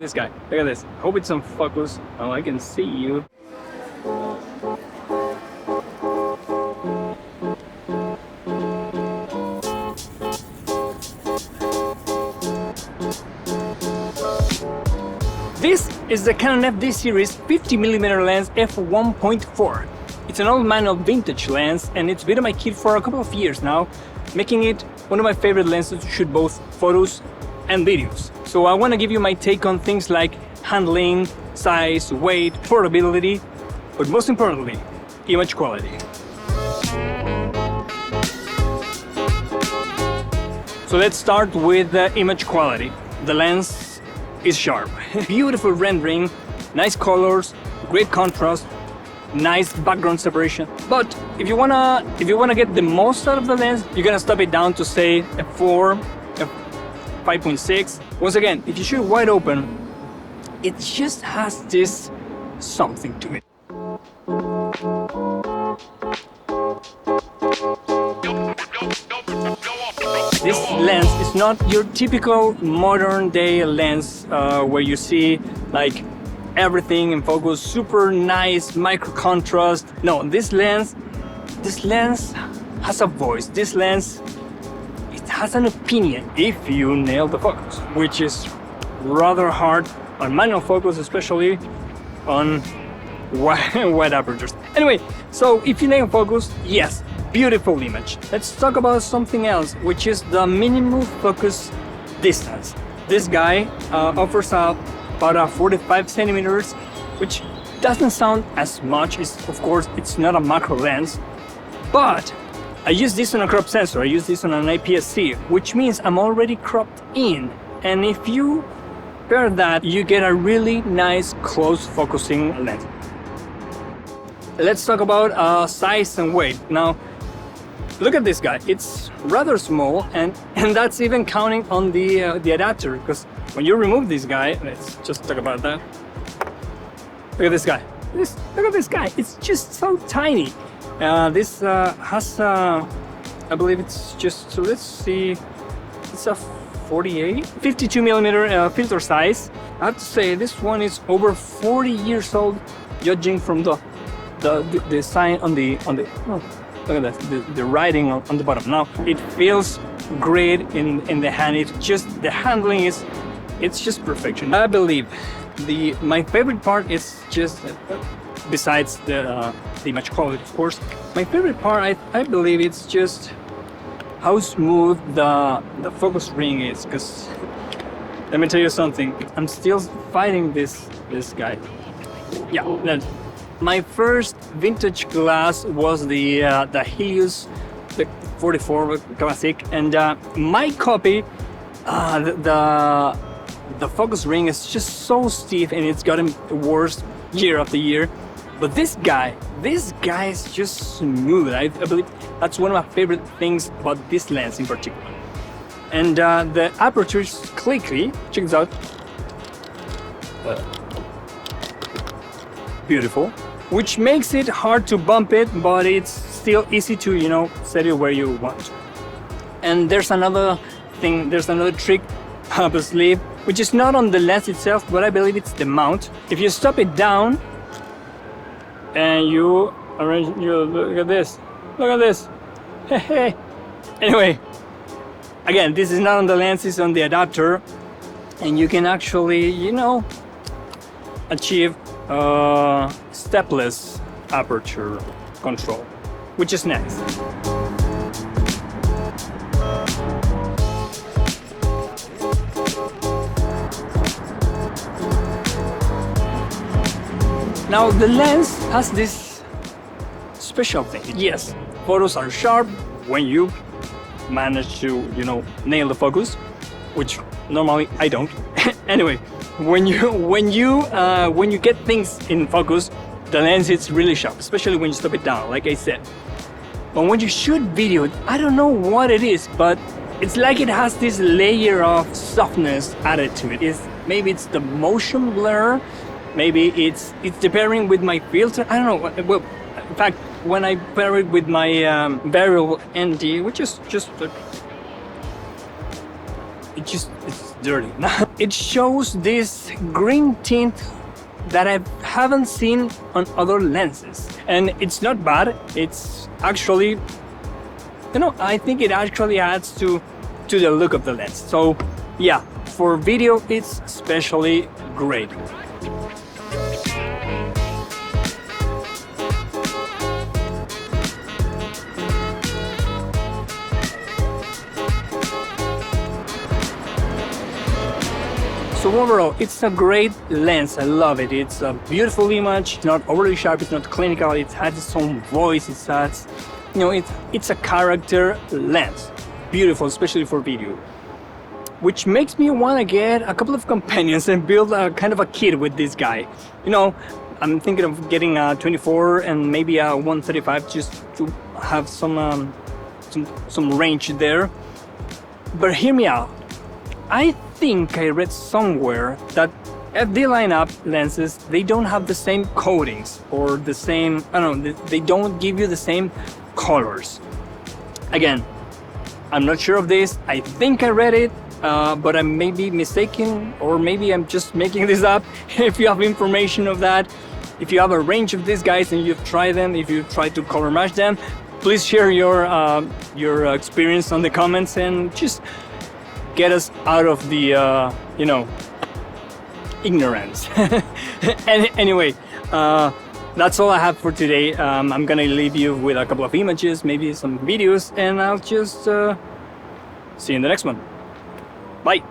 This guy, look at this. Hope it's on focus. Oh, I can see you. This is the Canon FD series 50mm lens f1.4. It's an old manual vintage lens and it's been in my kit for a couple of years now, making it one of my favorite lenses to shoot both photos and videos. So I want to give you my take on things like handling, size, weight, portability, but most importantly, image quality. So let's start with the image quality. The lens is sharp. Beautiful rendering, nice colors, great contrast, nice background separation. But if you wanna get the most out of the lens, you're gonna stop it down to say a 4, a 5.6. Once again, if you shoot wide open, it just has this something to it. This lens is not your typical modern day lens where you see like everything in focus, super nice micro contrast. No, this lens has a voice. This lens, it has an opinion if you nail the focus, which is rather hard on manual focus, especially on wide apertures. Anyway, so if you nail focus, yes, beautiful image. Let's talk about something else, which is the minimum focus distance. This guy offers about a 45 centimeters, which doesn't sound as much. Of course, it's not a macro lens, but I use this on a crop sensor. I use this on an IPS-C, which means I'm already cropped in. And if you pair that, you get a really nice close focusing lens. Let's talk about size and weight. Now, look at this guy. It's rather small, and that's even counting on the adapter, because when you remove this guy, let's just talk about that. Look at this guy. Look at this guy. It's just so tiny. This has, I believe it's just, so let's see, it's a 52 millimeter filter size. I have to say this one is over 40 years old, judging from the sign on the oh, look at that, the writing on the bottom. Now it feels great in the hand. It's just the handling it's just perfection. I believe my favorite part is just besides the image quality, of course. My favorite part, I believe, it's just how smooth the focus ring is. Because let me tell you something, I'm still fighting this guy. Yeah. My first vintage glass was the Helios, the 44 classic, and my copy, the focus ring is just so stiff, and it's gotten worse year after year. But this guy is just smooth. I believe that's one of my favorite things about this lens in particular. And the aperture is clicky. Check this out. Beautiful. Which makes it hard to bump it, but it's still easy to, set it where you want. And there's another thing, there's another trick up the sleeve, which is not on the lens itself, but I believe it's the mount. If you stop it down and you arrange, look at this, hey. Anyway, again, this is not on the lens, it's on the adapter, and you can actually, achieve stepless aperture control, which is nice. Now the lens has this special thing. Yes, photos are sharp when you manage to, nail the focus, which normally I don't. Anyway, when you get things in focus, the lens is really sharp, especially when you stop it down, like I said. But when you shoot video, I don't know what it is, but it's like it has this layer of softness added to it. Maybe it's the motion blur, maybe it's the pairing with my filter. I don't know. Well, in fact, when I pair it with my variable ND, which is just it's dirty. It shows this green tint that I haven't seen on other lenses, and it's not bad. It's actually, I think it actually adds to the look of the lens. So yeah, for video it's especially great. So overall, it's a great lens. I love it. It's a beautiful image. It's not overly sharp. It's not clinical. It has its own voice. It has, it's a character lens. Beautiful, especially for video. Which makes me want to get a couple of companions and build a kind of a kit with this guy. I'm thinking of getting a 24 and maybe a 135 just to have some range there. But hear me out. I think I read somewhere that FD lineup lenses, they don't have the same coatings or the same, they don't give you the same colors. Again, I'm not sure of this. I think I read it, but I may be mistaken, or maybe I'm just making this up. If you have information of that, if you have a range of these guys and you've tried them, if you try to color match them, please share your experience on the comments and just get us out of the ignorance. And anyway, that's all I have for today. I'm gonna leave you with a couple of images, maybe some videos, and I'll just see you in the next one. Bye.